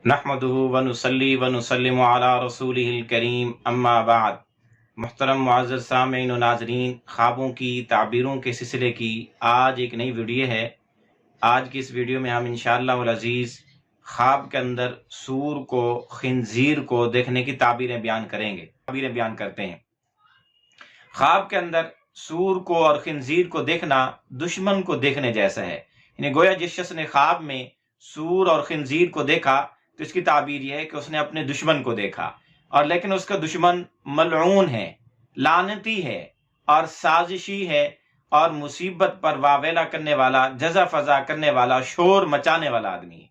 نحمدہ ونصلی ونسلم علی رسولہ الکریم اما بعد۔ محترم معزز سامعین و ناظرین، خوابوں کی تعبیروں کے سلسلے کی آج ایک نئی ویڈیو ہے۔ آج کی اس ویڈیو میں ہم انشاءاللہ العزیز خواب کے اندر سور کو، خنزیر کو دیکھنے کی تعبیریں بیان کریں گے۔ تعبیریں بیان کرتے ہیں۔ خواب کے اندر سور کو اور خنزیر کو دیکھنا دشمن کو دیکھنے جیسا ہے، یعنی گویا جس شخص نے خواب میں سور اور خنزیر کو دیکھا تو اس کی تعبیر یہ ہے کہ اس نے اپنے دشمن کو دیکھا، اور لیکن اس کا دشمن ملعون ہے، لعنتی ہے اور سازشی ہے اور مصیبت پر واویلا کرنے والا، جزا فضا کرنے والا، شور مچانے والا آدمی ہے۔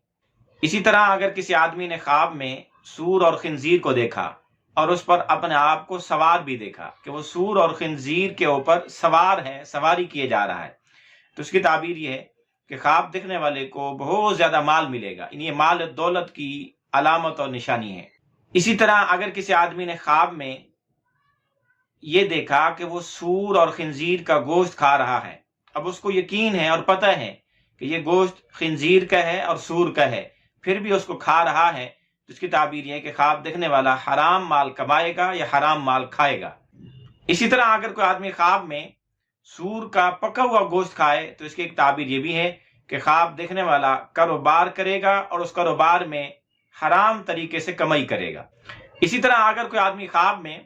اسی طرح اگر کسی آدمی نے خواب میں سور اور خنزیر کو دیکھا اور اس پر اپنے آپ کو سوار بھی دیکھا کہ وہ سور اور خنزیر کے اوپر سوار ہے، سواری کیے جا رہا ہے، تو اس کی تعبیر یہ ہے کہ خواب دیکھنے والے کو بہت زیادہ مال ملے گا، یہ مال دولت کی علامت اور نشانی ہے۔ اسی طرح اگر کسی آدمی نے خواب میں یہ دیکھا کہ وہ سور اور خنزیر کا گوشت کھا رہا ہے، اب اس کو یقین ہے اور پتہ ہے کہ یہ گوشت خنزیر کا ہے اور سور کا ہے، پھر بھی اس کو کھا رہا ہے، تو اس کی تعبیر یہ ہے کہ خواب دیکھنے والا حرام مال کمائے گا یا حرام مال کھائے گا۔ اسی طرح اگر کوئی آدمی خواب میں سور کا پکا ہوا گوشت کھائے تو اس کی ایک تعبیر یہ بھی ہے کہ خواب دیکھنے والا کاروبار کرے گا اور اس کاروبار میں حرام طریقے سے کمائی کرے گا۔ اسی طرح اگر کوئی آدمی خواب میں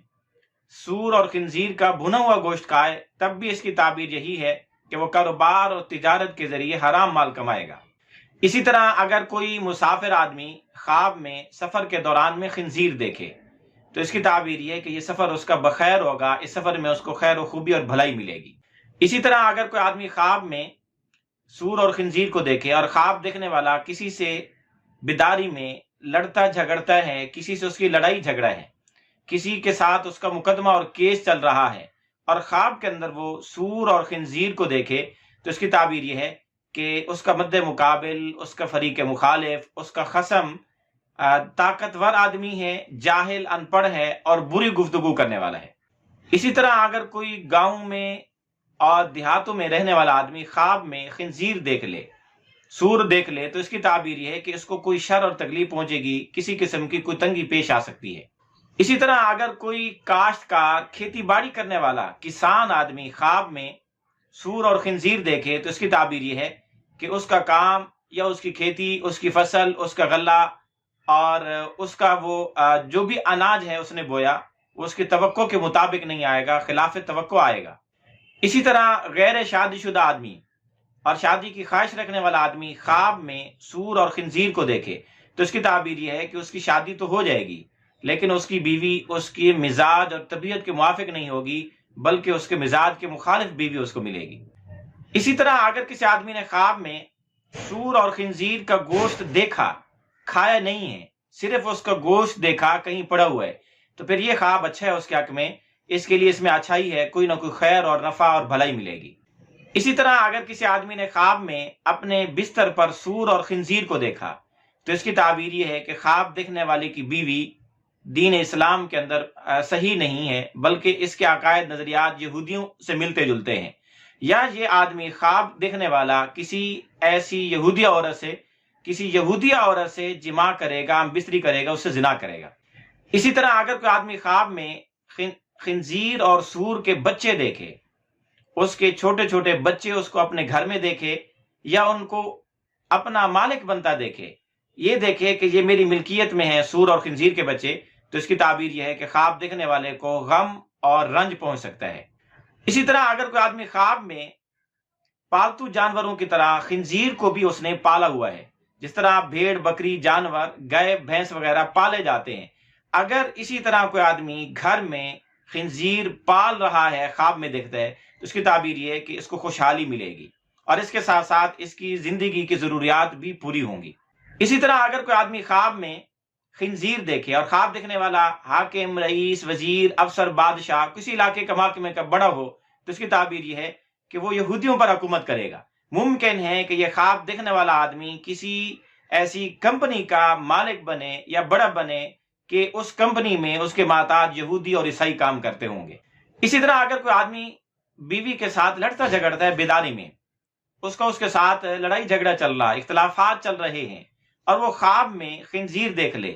سور اور خنزیر کا بھنا ہوا گوشت کھائے تب بھی اس کی تعبیر یہی ہے کہ وہ کاروبار اور تجارت کے ذریعے حرام مال کمائے گا۔ اسی طرح اگر کوئی مسافر آدمی خواب میں سفر کے دوران میں خنزیر دیکھے تو اس کی تعبیر یہ ہے کہ یہ سفر اس کا بخیر ہوگا، اس سفر میں اس کو خیر و خوبی اور بھلائی ملے گی۔ اسی طرح اگر کوئی آدمی خواب میں سور اور خنزیر کو دیکھے اور خواب دیکھنے والا کسی سے بیداری میں لڑتا جھگڑتا ہے، کسی سے اس کی لڑائی جھگڑا ہے، کسی کے ساتھ اس کا مقدمہ اور کیس چل رہا ہے، اور خواب کے اندر وہ سور اور خنزیر کو دیکھے تو اس کی تعبیر یہ ہے کہ اس کا مد مقابل، اس کا فریق مخالف، اس کا خصم طاقتور آدمی ہے، جاہل، ان پڑھ ہے اور بری گفتگو کرنے والا ہے۔ اسی طرح اگر کوئی گاؤں میں اور دیہاتوں میں رہنے والا آدمی خواب میں خنزیر دیکھ لے، سور دیکھ لے، تو اس کی تعبیر یہ ہے کہ اس کو کوئی شر اور تکلیف پہنچے گی، کسی قسم کی کوئی تنگی پیش آ سکتی ہے۔ اسی طرح اگر کوئی کاشتکار، کھیتی باڑی کرنے والا کسان آدمی خواب میں سور اور خنزیر دیکھے تو اس کی تعبیر یہ ہے کہ اس کا کام یا اس کی کھیتی، اس کی فصل، اس کا غلہ اور اس کا وہ جو بھی اناج ہے اس نے بویا، وہ اس کی توقع کے مطابق نہیں آئے گا، خلاف توقع آئے گا۔ اسی طرح غیر شادی شدہ آدمی اور شادی کی خواہش رکھنے والا آدمی خواب میں سور اور خنزیر کو دیکھے تو اس کی تعبیر یہ ہے کہ اس کی شادی تو ہو جائے گی، لیکن اس کی بیوی اس کی مزاج اور طبیعت کے موافق نہیں ہوگی، بلکہ اس کے مزاج کے مخالف بیوی اس کو ملے گی۔ اسی طرح اگر کسی آدمی نے خواب میں سور اور خنزیر کا گوشت دیکھا، کھایا نہیں ہے، صرف اس کا گوشت دیکھا کہیں پڑا ہوا ہے، تو پھر یہ خواب اچھا ہے اس کے حق میں، اس کے لیے اس میں اچھائی ہے، کوئی نہ کوئی خیر اور نفع اور بھلائی ملے گی۔ اسی طرح اگر کسی آدمی نے خواب میں اپنے بستر پر سور اور خنزیر کو دیکھا تو اس کی تعبیر یہ ہے کہ خواب دیکھنے والے کی بیوی دین اسلام کے اندر صحیح نہیں ہے، بلکہ اس کے عقائد نظریات یہودیوں سے ملتے جلتے ہیں، یا یہ آدمی خواب دیکھنے والا کسی ایسی یہودیہ عورت سے جماع کرے گا، ہم بستری کرے گا، اس سے زنا کرے گا۔ اسی طرح اگر کوئی آدمی خواب میں خنزیر اور سور کے بچے دیکھے، اس کے چھوٹے چھوٹے بچے اس کو اپنے گھر میں دیکھے یا ان کو اپنا مالک بنتا دیکھے، یہ دیکھے کہ یہ میری ملکیت میں ہے سور اور خنزیر کے بچے، تو اس کی تعبیر یہ ہے کہ خواب دیکھنے والے کو غم اور رنج پہنچ سکتا ہے۔ اسی طرح اگر کوئی آدمی خواب میں پالتو جانوروں کی طرح خنزیر کو بھی اس نے پالا ہوا ہے، جس طرح بھیڑ، بکری، جانور، گائے، بھینس وغیرہ پالے جاتے ہیں، اگر اسی طرح کوئی آدمی گھر میں خنزیر پال رہا ہے، خواب میں دیکھتا ہے، تو اس کی تعبیر یہ ہے کہ اس کو خوشحالی ملے گی اور اس کے ساتھ ساتھ اس کی زندگی کی ضروریات بھی پوری ہوں گی۔ اسی طرح اگر کوئی آدمی خواب میں خنزیر دیکھے اور خواب دیکھنے والا حاکم، رئیس، وزیر، افسر، بادشاہ، کسی علاقے کا محکمے کا بڑا ہو، تو اس کی تعبیر یہ ہے کہ وہ یہودیوں پر حکومت کرے گا۔ ممکن ہے کہ یہ خواب دیکھنے والا آدمی کسی ایسی کمپنی کا مالک بنے یا بڑا بنے کہ اس کمپنی میں اس کے محتاج یہودی اور عیسائی کام کرتے ہوں گے۔ اسی طرح اگر کوئی آدمی بیوی کے ساتھ لڑتا جھگڑتا ہے بیداری میں، اس کے ساتھ لڑائی جھگڑا چل رہا، اختلافات چل رہے ہیں، اور وہ خواب میں خنزیر دیکھ لے،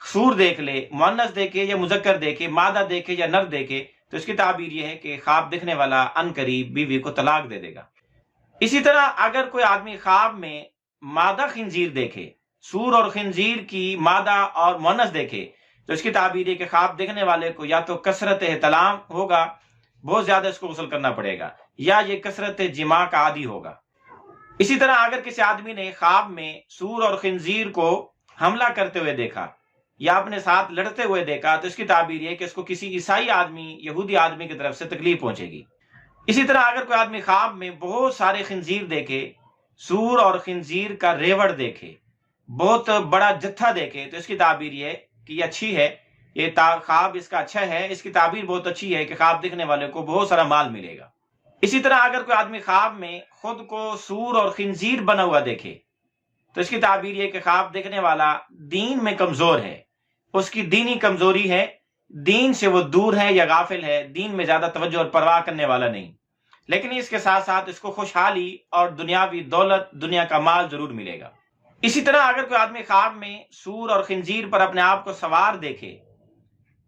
سور دیکھ لے، مؤنث دیکھے یا مذکر دیکھے، مادہ دیکھے یا نر دیکھے، تو اس کی تعبیر یہ ہے کہ خواب دیکھنے والا ان قریب بیوی کو طلاق دے دے گا۔ اسی طرح اگر کوئی آدمی خواب میں مادہ خنزیر دیکھے، سور اور خنزیر کی مادہ اور مؤنث دیکھے، تو اس کی تعبیر ہے کہ خواب دیکھنے والے کو یا تو کثرت احتلام ہوگا، بہت زیادہ اس کو غسل کرنا پڑے گا، یا یہ کثرت جماع کا عادی ہوگا۔ اسی طرح اگر کسی آدمی نے خواب میں سور اور خنزیر کو حملہ کرتے ہوئے دیکھا یا اپنے ساتھ لڑتے ہوئے دیکھا، تو اس کی تعبیر یہ ہے کہ اس کو کسی عیسائی آدمی، یہودی آدمی کی طرف سے تکلیف پہنچے گی۔ اسی طرح اگر کوئی آدمی خواب میں بہت سارے خنزیر دیکھے، سور اور خنزیر کا ریوڑ دیکھے، بہت بڑا جتھا دیکھے، تو اس کی تعبیر یہ ہے کہ یہ اچھی ہے، یہ خواب اس کا اچھا ہے، اس کی تعبیر بہت اچھی ہے کہ خواب دیکھنے والے کو بہت سارا مال ملے گا۔ اسی طرح اگر کوئی آدمی خواب میں خود کو سور اور خنزیر بنا ہوا دیکھے، تو اس کی تعبیر یہ کہ خواب دیکھنے والا دین میں کمزور ہے، اس کی دینی کمزوری ہے، دین سے وہ دور ہے یا غافل ہے، دین میں زیادہ توجہ اور پرواہ کرنے والا نہیں، لیکن اس کے ساتھ ساتھ اس کو خوشحالی اور دنیاوی دولت، دنیا کا مال ضرور ملے گا۔ اسی طرح اگر کوئی آدمی خواب میں سور اور خنزیر پر اپنے آپ کو سوار دیکھے،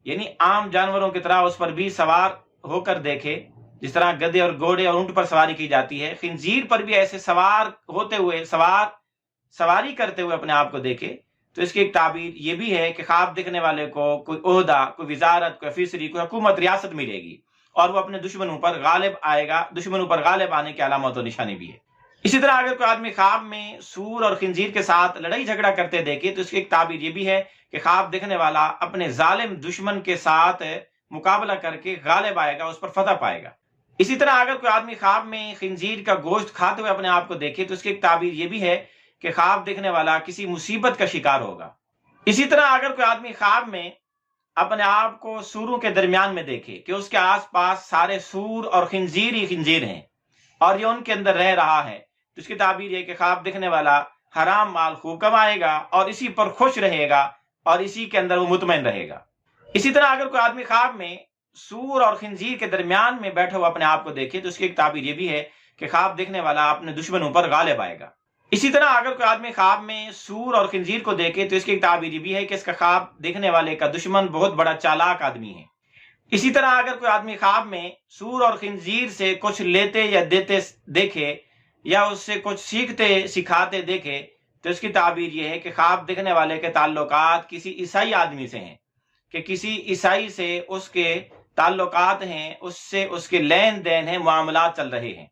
یعنی عام جانوروں کی طرح اس پر بھی سوار ہو کر دیکھے، جس طرح گدھے اور گھوڑے اور اونٹ پر سواری کی جاتی ہے، خنزیر پر بھی ایسے سوار ہوتے ہوئے، سواری کرتے ہوئے اپنے آپ کو دیکھے، تو اس کی ایک تعبیر یہ بھی ہے کہ خواب دیکھنے والے کو کوئی عہدہ، کوئی وزارت، کوئی افسری، کوئی حکومت، ریاست ملے گی، اور وہ اپنے دشمنوں پر غالب آئے گا، دشمنوں پر غالب آنے کی علامت و نشانی بھی ہے۔ اسی طرح اگر کوئی آدمی خواب میں سور اور خنزیر کے ساتھ لڑائی جھگڑا کرتے دیکھے، تو اس کی ایک تعبیر یہ بھی ہے کہ خواب دیکھنے والا اپنے ظالم دشمن کے ساتھ مقابلہ کر کے غالب آئے گا، اس پر فتح پائے گا۔ اسی طرح اگر کوئی آدمی خواب میں خنزیر کا گوشت کھاتے ہوئے اپنے آپ کو دیکھے، تو اس کی ایک تعبیر یہ بھی ہے کہ خواب دیکھنے والا کسی مصیبت کا شکار ہوگا۔ اسی طرح اگر کوئی آدمی خواب میں اپنے آپ کو سوروں کے درمیان میں دیکھے کہ اس کے آس پاس سارے سور اور خنزیر ہی خنزیر ہیں اور یہ ان کے اندر رہ رہا ہے، تو اس کی تعبیر یہ کہ خواب دیکھنے والا حرام مال خوب کمائے گا اور اسی پر خوش رہے گا اور اسی کے اندر وہ مطمئن رہے گا۔ اسی طرح اگر کوئی آدمی خواب میں سور اور خنزیر کے درمیان میں بیٹھا ہوا اپنے آپ کو دیکھے، تو اس کی ایک تعبیر یہ بھی ہے کہ خواب دیکھنے والا اپنے دشمنوں پر غالب آئے گا۔ اسی طرح اگر کوئی آدمی خواب میں سور اور خنزیر کو دیکھے، تو اس کی ایک تعبیر یہ بھی ہے کہ اس کا خواب دیکھنے والے کا دشمن بہت بڑا چالاک آدمی ہے۔ اسی طرح اگر کوئی آدمی خواب میں سور اور خنزیر سے کچھ لیتے یا دیتے دیکھے یا اس سے کچھ سیکھتے سکھاتے دیکھے، تو اس کی تعبیر یہ ہے کہ خواب دیکھنے والے کے تعلقات کسی عیسائی آدمی سے ہیں، کہ کسی عیسائی سے اس کے تعلقات ہیں، اس سے اس کے لین دین ہیں، معاملات چل رہے ہیں۔